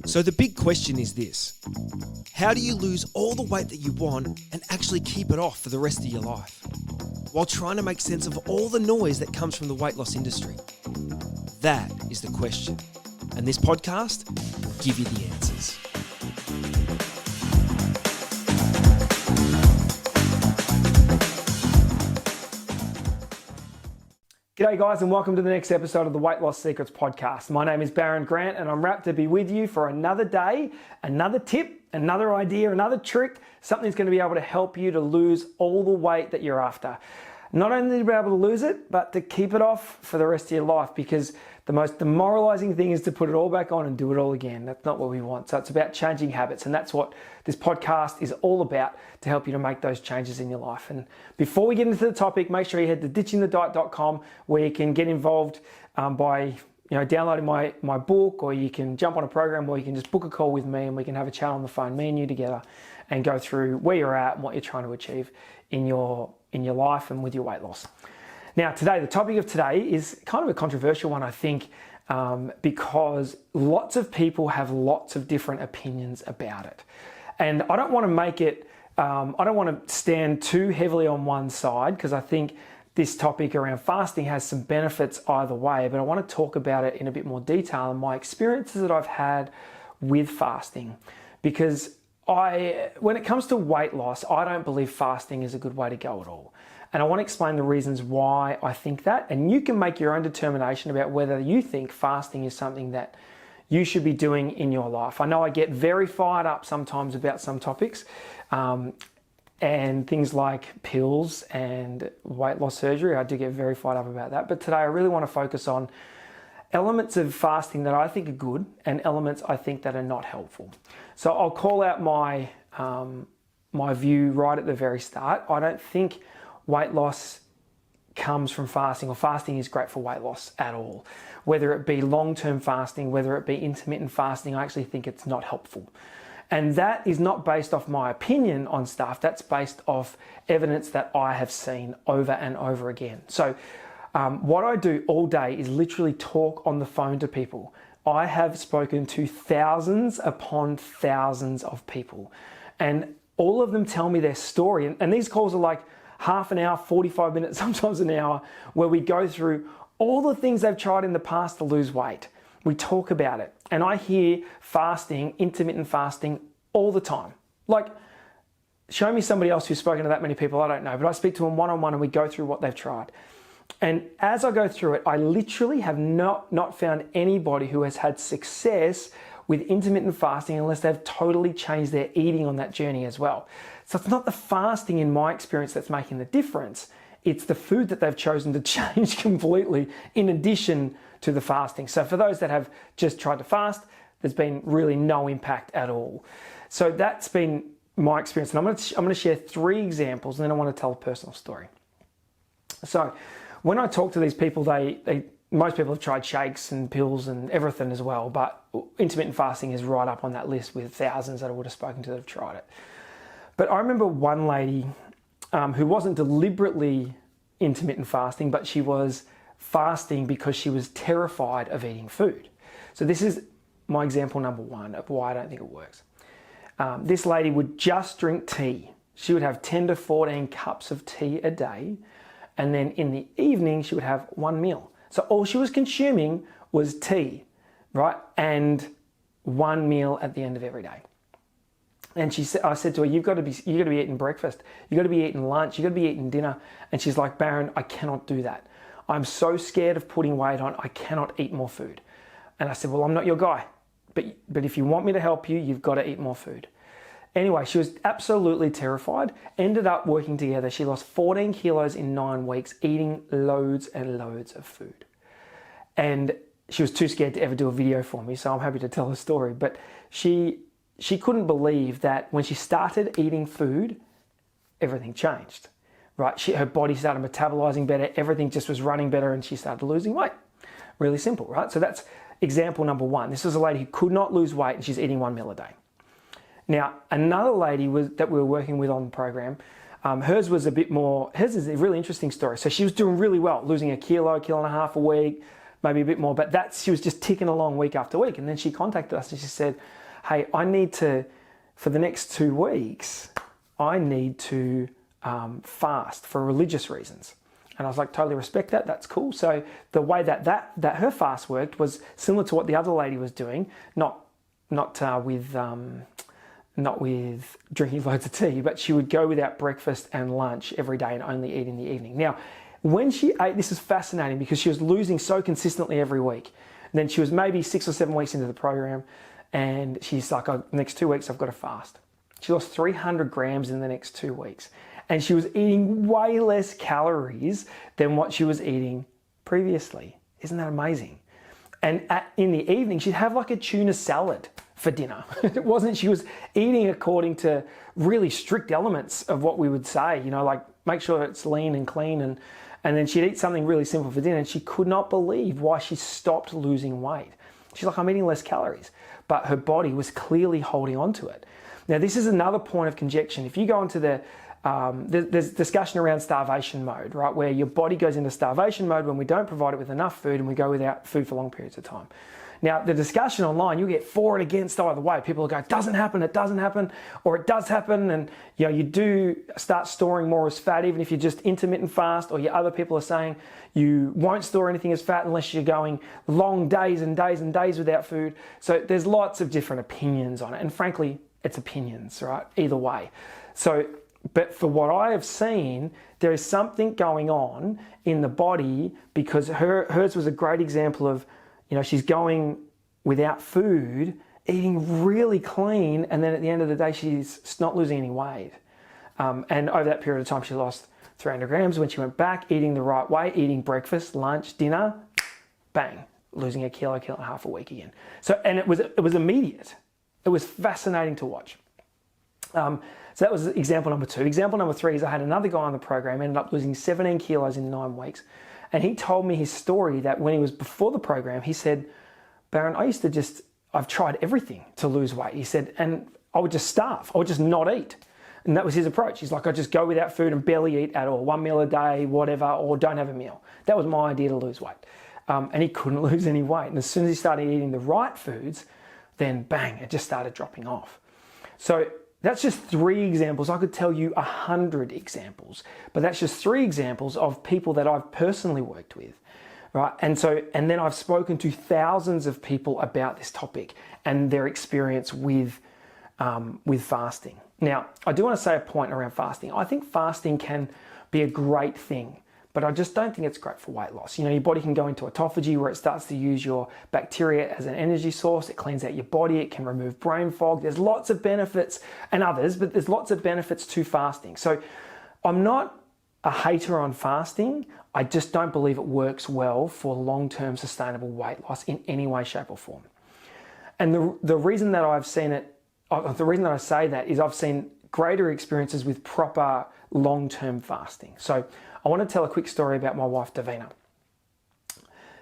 So the big question is this: how do you lose all the weight that you want and actually keep it off for the rest of your life, while trying to make sense of all the noise that comes from the weight loss industry? That is the question. And this podcast will give you the answers. G'day guys, and welcome to the next episode of the Weight Loss Secrets podcast. My name is Baron Grant and I'm wrapped to be with you for another day, another tip, another idea, another trick, something that's going to be able to help you to lose all the weight that you're after. Not only to be able to lose it, but to keep it off for the rest of your life, because the most demoralizing thing is to put it all back on and do it all again. That's not what we want. So it's about changing habits, and that's what this podcast is all about, to help you to make those changes in your life. And before we get into the topic, make sure you head to ditchingthediet.com, where you can get involved by downloading my book, or you can jump on a program where you can just book a call with me and we can have a chat on the phone, me and you together, and go through where you're at and what you're trying to achieve in your life and with your weight loss. Now, today, the topic of today is kind of a controversial one, I think, because lots of people have lots of different opinions about it. And I don't want to make it, I don't want to stand too heavily on one side, because I think this topic around fasting has some benefits either way, but I want to talk about it in a bit more detail and my experiences that I've had with fasting. Because when it comes to weight loss, I don't believe fasting is a good way to go at all. And I want to explain the reasons why I think that, and you can make your own determination about whether you think fasting is something that you should be doing in your life. I know I get very fired up sometimes about some topics, and things like pills and weight loss surgery. I do get very fired up about that. But today I really want to focus on elements of fasting that I think are good and elements I think that are not helpful. So I'll call out my view right at the very start. I don't think weight loss comes from fasting, or fasting is great for weight loss at all. Whether it be long-term fasting, whether it be intermittent fasting, I actually think it's not helpful. And that is not based off my opinion on stuff, that's based off evidence that I have seen over and over again. So what I do all day is literally talk on the phone to people. I have spoken to thousands upon thousands of people, and all of them tell me their story. And these calls are like half an hour, 45 minutes, sometimes an hour, where we go through all the things they've tried in the past to lose weight. We talk about it. And I hear fasting, intermittent fasting, all the time. Like, show me somebody else who's spoken to that many people, I don't know. But I speak to them one-on-one and we go through what they've tried. And as I go through it, I literally have not found anybody who has had success with intermittent fasting unless they've totally changed their eating on that journey as well. So it's not the fasting in my experience that's making the difference. It's the food that they've chosen to change completely in addition to the fasting. So for those that have just tried to fast, there's been really no impact at all. So that's been my experience. And I'm going to share 3 examples, and then I want to tell a personal story. So when I talk to these people, most people have tried shakes and pills and everything as well, but intermittent fasting is right up on that list with thousands that I would have spoken to that have tried it. But I remember one lady who wasn't deliberately intermittent fasting, but she was fasting because she was terrified of eating food. So this is my example number 1 of why I don't think it works. This lady would just drink tea. She would have 10 to 14 cups of tea a day, and then in the evening she would have 1 meal. So all she was consuming was tea, right? And 1 meal at the end of every day. And I said to her, you got to be eating breakfast. You got to be eating lunch. You got to be eating dinner. And she's like, Baron, I cannot do that. I'm so scared of putting weight on. I cannot eat more food. And I said, well, I'm not your guy. But if you want me to help you, you've got to eat more food. Anyway, she was absolutely terrified. Ended up working together. She lost 14 kilos in 9 weeks, eating loads and loads of food. And she was too scared to ever do a video for me, so I'm happy to tell her story. But she couldn't believe that when she started eating food, everything changed, right? Her body started metabolizing better, everything just was running better, and she started losing weight. Really simple, right? So that's example number 1. This was a lady who could not lose weight, and she's eating 1 meal a day. Now, another lady that we were working with on the program, hers is a really interesting story. So she was doing really well, losing 1.5 kilos a week, maybe a bit more, but she was just ticking along week after week. And then she contacted us and she said, hey, for the next 2 weeks, I need to fast for religious reasons. And I was like, totally respect that. That's cool. So the way that her fast worked was similar to what the other lady was doing, not with drinking loads of tea, but she would go without breakfast and lunch every day and only eat in the evening. Now, when she ate, this is fascinating because she was losing so consistently every week. And then she was maybe 6 or 7 weeks into the program, and she's like, oh, the next 2 weeks I've got to fast. She lost 300 grams in the next 2 weeks. And she was eating way less calories than what she was eating previously. Isn't that amazing? And in the evening, she'd have like a tuna salad for dinner. It wasn't, she was eating according to really strict elements of what we would say, like make sure it's lean and clean. And then she'd eat something really simple for dinner, and she could not believe why she stopped losing weight. She's like, I'm eating less calories. But her body was clearly holding on to it. Now, this is another point of conjecture. If you go into there's discussion around starvation mode, right? Where your body goes into starvation mode when we don't provide it with enough food and we go without food for long periods of time. Now, the discussion online, you get for and against either way. People will go, it doesn't happen, or it does happen. And you do start storing more as fat, even if you just intermittent fast, or other people are saying you won't store anything as fat unless you're going long days and days and days without food. So there's lots of different opinions on it. And frankly, it's opinions, right? Either way. But for what I have seen, there is something going on in the body, because hers was a great example of, she's going without food, eating really clean, and then at the end of the day, she's not losing any weight. And over that period of time, she lost 300 grams. When she went back, eating the right way, eating breakfast, lunch, dinner, bang, losing a kilo and a half a week again. So, and it was immediate. It was fascinating to watch. So that was example number 2. Example number 3 is I had another guy on the program, ended up losing 17 kilos in 9 weeks. And he told me his story that when he was before the program, he said, Baron, I've tried everything to lose weight. He said, and I would just starve. I would just not eat. And that was his approach. He's like, I just go without food and barely eat at all. 1 meal a day, whatever, or don't have a meal. That was my idea to lose weight. And he couldn't lose any weight. And as soon as he started eating the right foods, then bang, it just started dropping off. So that's just 3 examples. I could tell you 100 examples, but that's just 3 examples of people that I've personally worked with, right? And then I've spoken to thousands of people about this topic and their experience with fasting. Now, I do want to say a point around fasting. I think fasting can be a great thing, but I just don't think it's great for weight loss. Your body can go into autophagy, where it starts to use your bacteria as an energy source. It cleans out your body. It can remove brain fog. There's lots of benefits, and others, but there's lots of benefits to fasting. So I'm not a hater on fasting. I just don't believe it works well for long-term sustainable weight loss in any way, shape or form. And the reason that I've seen it, the reason that I say that is I've seen greater experiences with proper long-term fasting. So I want to tell a quick story about my wife, Davina.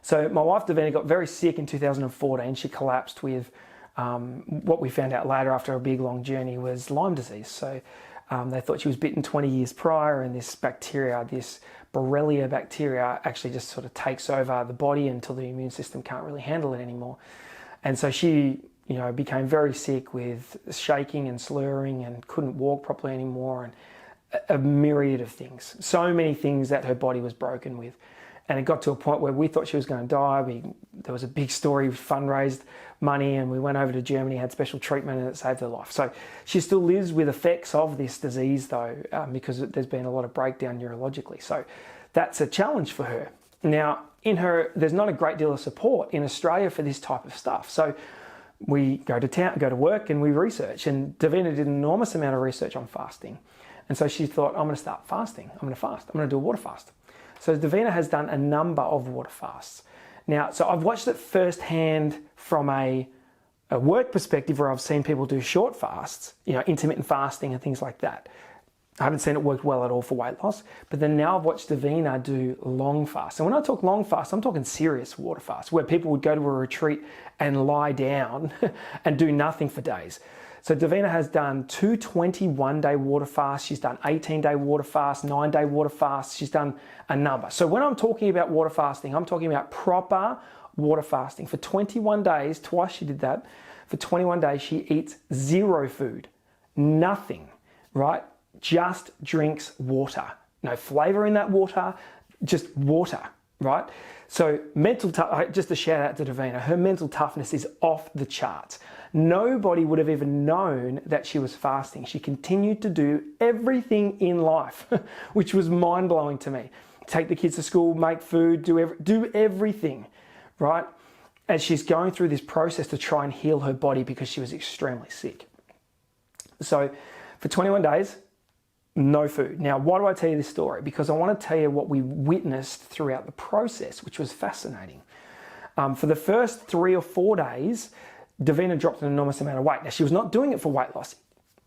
So my wife, Davina, got very sick in 2014. She collapsed with what we found out later after a big, long journey was Lyme disease. So they thought she was bitten 20 years prior, and this bacteria, this Borrelia bacteria, actually just sort of takes over the body until the immune system can't really handle it anymore. And so she, became very sick with shaking and slurring and couldn't walk properly anymore, and a myriad of things. So many things that her body was broken with. And it got to a point where we thought she was going to die. There was a big story, fundraised money, and we went over to Germany, had special treatment, and it saved her life. So she still lives with effects of this disease, though, because there's been a lot of breakdown neurologically. So that's a challenge for her. Now, there's not a great deal of support in Australia for this type of stuff. So we go to work, and we research. And Davina did an enormous amount of research on fasting. And so she thought, I'm going to start fasting. I'm going to fast. I'm going to do a water fast. So Davina has done a number of water fasts. Now, so I've watched it firsthand from a work perspective, where I've seen people do short fasts, intermittent fasting and things like that. I haven't seen it work well at all for weight loss. But then now I've watched Davina do long fast. And when I talk long fast, I'm talking serious water fast, where people would go to a retreat and lie down and do nothing for days. So Davina has done 2 21-day water fasts. She's done 18-day water fast, 9-day water fast. She's done a number. So when I'm talking about water fasting, I'm talking about proper water fasting. For 21 days, twice she did that. For 21 days, she eats zero food, nothing, right? Just drinks water. No flavor in that water, just water, right? So just a shout out to Davina, her mental toughness is off the charts. Nobody would have even known that she was fasting. She continued to do everything in life, which was mind-blowing to me. Take the kids to school, make food, do everything, right? As she's going through this process to try and heal her body because she was extremely sick. So for 21 days, no food. Now, why do I tell you this story? Because I want to tell you what we witnessed throughout the process, which was fascinating. For the first 3 or 4 days, Davina dropped an enormous amount of weight. Now, she was not doing it for weight loss.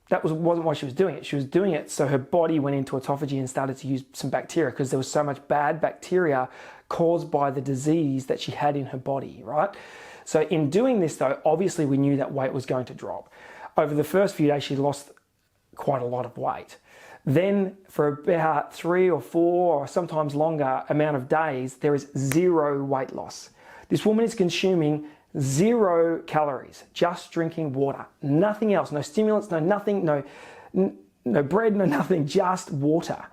That wasn't why she was doing it. She was doing it so her body went into autophagy and started to use some bacteria because there was so much bad bacteria caused by the disease that she had in her body, right? So in doing this, though, obviously we knew that weight was going to drop. Over the first few days, she lost quite a lot of weight. Then for about 3 or 4 or sometimes longer amount of days, there is zero weight loss. This woman is consuming 0 calories, just drinking water, nothing else, no stimulants, no nothing, no bread, no nothing, just water.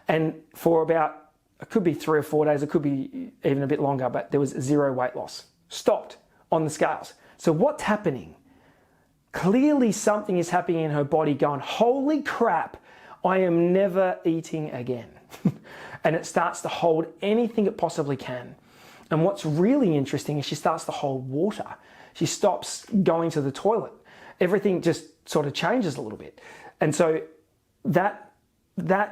And for about, it could be 3 or 4 days, it could be even a bit longer, but there was zero weight loss. Stopped on the scales. So what's happening? Clearly something is happening in her body going, holy crap, I am never eating again. And it starts to hold anything it possibly can. And what's really interesting is she starts to hold water. She stops going to the toilet. Everything just sort of changes a little bit. And so that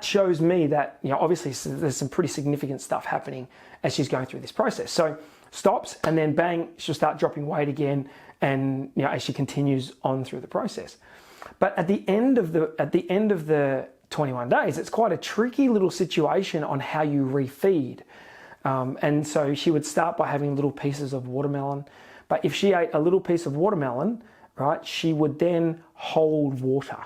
shows me that, obviously there's some pretty significant stuff happening as she's going through this process. So stops and then bang, she'll start dropping weight again. And as she continues on through the process. But at the end of the 21 days, it's quite a tricky little situation on how you refeed. And so she would start by having little pieces of watermelon. But if she ate a little piece of watermelon, right, she would then hold water.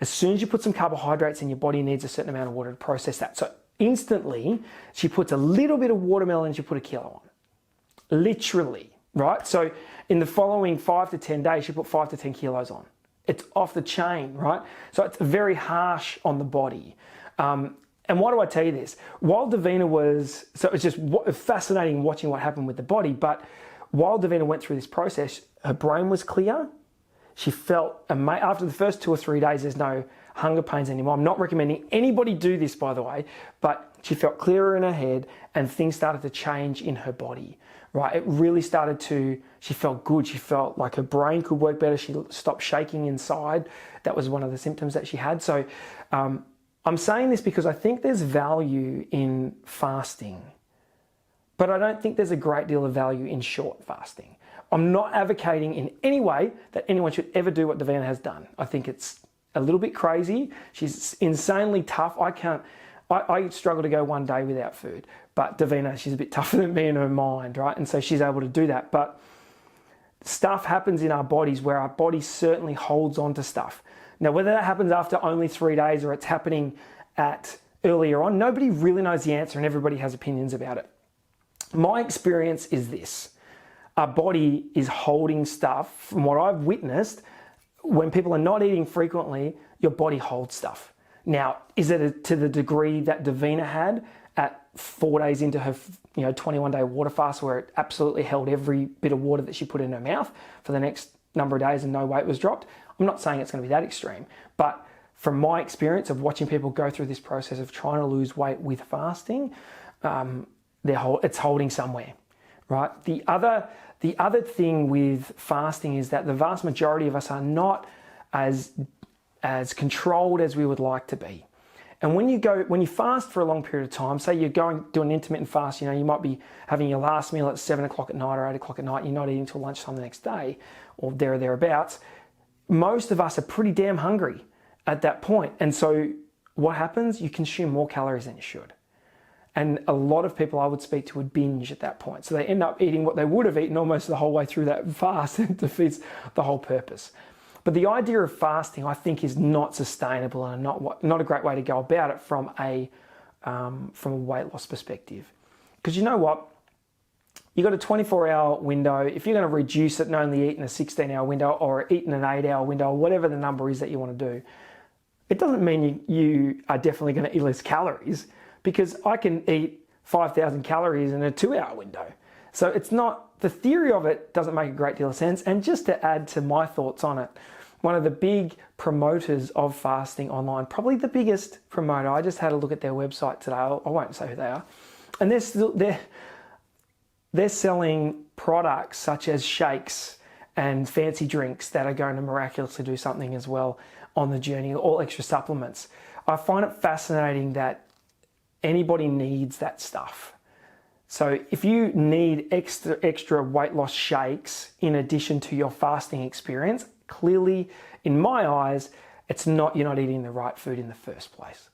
As soon as you put some carbohydrates in, your body needs a certain amount of water to process that. So instantly, she puts a little bit of watermelon, she put a kilo on. Literally, right? So in the following 5 to 10 days, she put 5 to 10 kilos on. It's off the chain, right? So it's very harsh on the body. And why do I tell you this? While Davina so it's just fascinating watching what happened with the body, but while Davina went through this process, her brain was clear. She felt, after the first 2 or 3 days, there's no hunger pains anymore. I'm not recommending anybody do this, by the way, but she felt clearer in her head and things started to change in her body, right? It really she felt good. She felt like her brain could work better. She stopped shaking inside. That was one of the symptoms that she had. So, I'm saying this because I think there's value in fasting, but I don't think there's a great deal of value in short fasting. I'm not advocating in any way that anyone should ever do what Davina has done. I think it's a little bit crazy. She's insanely tough. I struggle to go 1 day without food, but Davina, she's a bit tougher than me in her mind, right? And so she's able to do that. But stuff happens in our bodies where our body certainly holds on to stuff. Now, whether that happens after only 3 days or it's happening earlier on, nobody really knows the answer and everybody has opinions about it. My experience is this. Our body is holding stuff. From what I've witnessed, when people are not eating frequently, your body holds stuff. Now, is it to the degree that Davina had at 4 days into her 21-day water fast where it absolutely held every bit of water that she put in her mouth for the next number of days and no weight was dropped? I'm not saying it's going to be that extreme, but from my experience of watching people go through this process of trying to lose weight with fasting, it's holding somewhere, right? The other thing with fasting is that the vast majority of us are not as controlled as we would like to be. And when you fast for a long period of time, say you're going to do an intermittent fast, you might be having your last meal at 7 o'clock at night or 8 o'clock at night, you're not eating until lunchtime the next day or there or thereabouts. Most of us are pretty damn hungry at that point. And so what happens? You consume more calories than you should. And a lot of people I would speak to would binge at that point. So they end up eating what they would have eaten almost the whole way through that fast, and it defeats the whole purpose. But the idea of fasting, I think, is not sustainable and not a great way to go about it from a weight loss perspective. Because you know what? You've got a 24-hour window. If you're going to reduce it and only eat in a 16-hour window or eat in an 8-hour window, or whatever the number is that you want to do, it doesn't mean you are definitely going to eat less calories, because I can eat 5,000 calories in a 2-hour window. So it's not, the theory of it doesn't make a great deal of sense. And just to add to my thoughts on it, one of the big promoters of fasting online, probably the biggest promoter, I just had a look at their website today. I won't say who they are. And they're selling products such as shakes and fancy drinks that are going to miraculously do something as well on the journey, all extra supplements. I find it fascinating that anybody needs that stuff. So if you need extra weight loss shakes in addition to your fasting experience, clearly, in my eyes, you're not eating the right food in the first place.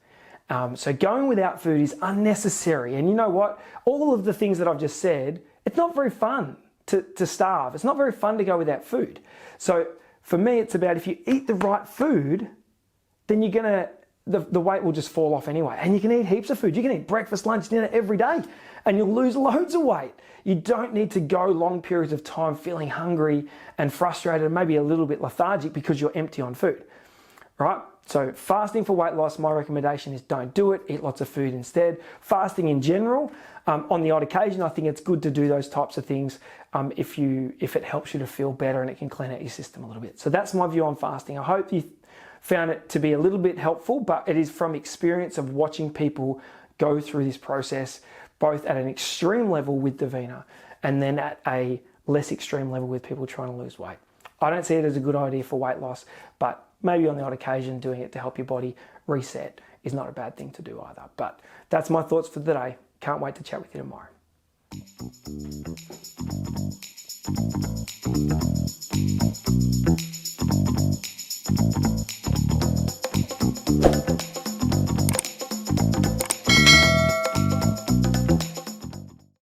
So going without food is unnecessary. And you know what? All of the things that I've just said, it's not very fun to starve. It's not very fun to go without food. So for me, it's about, if you eat the right food, then the weight will just fall off anyway. And you can eat heaps of food. You can eat breakfast, lunch, dinner every day, and you'll lose loads of weight. You don't need to go long periods of time feeling hungry and frustrated and maybe a little bit lethargic because you're empty on food, right? So fasting for weight loss, my recommendation is don't do it. Eat lots of food instead. Fasting in general, on the odd occasion, I think it's good to do those types of things if it helps you to feel better and it can clean out your system a little bit. So that's my view on fasting. I hope you found it to be a little bit helpful, but it is from experience of watching people go through this process, both at an extreme level with Davina and then at a less extreme level with people trying to lose weight. I don't see it as a good idea for weight loss, but maybe on the odd occasion doing it to help your body reset is not a bad thing to do either. But that's my thoughts for today. Can't wait to chat with you tomorrow.